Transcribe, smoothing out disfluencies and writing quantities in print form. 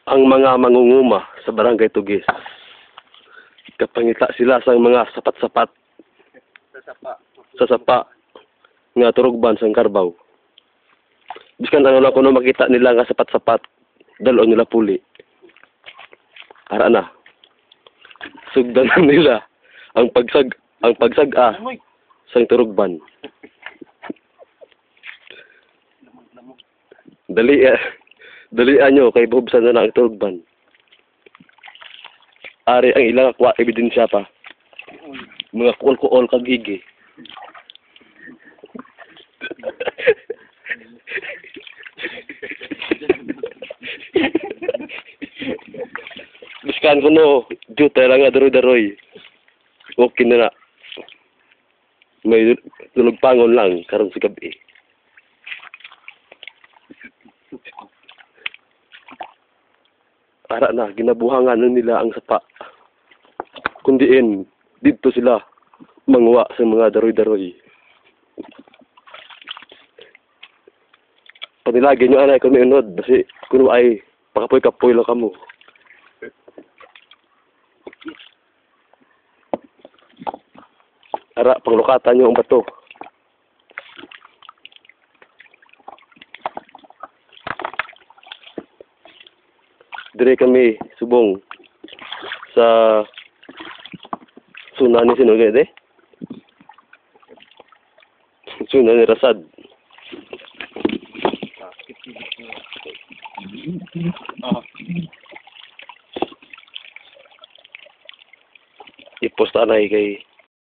ang mga mangunguma sa Barangay Tugis. Kapangita sila sa mga sapat-sapat sa sapa nga turugban sa Carbaw. Biskan ano lang kuno makita nila nga sapat-sapat, dalon nila puli. Ara na. Sugdan na nila ang pagsaga sa turugban. Dalian nyo kay bubsan na lang ang turugban. Ari ang ilang akwa ebidensya pa. Mga kuol-kuol kagigi. Biskan ko no, juta lang nga daroy-daroy. Okay na na. May tulog pangon lang karon sa gabi. Ara na, ginabuhangan na nila ang sapa. Kundiin, dito sila mangwa sa mga daroy-daroy. Panilagyan nyo anay kung may unod, kasi kung ay pakapoy-kapoy lang kamo. Ara, panglukatan nyo ang bato. Dire kami subong sa Sunan ni Sinugede. Sunan ni Rasad. Iposta na kay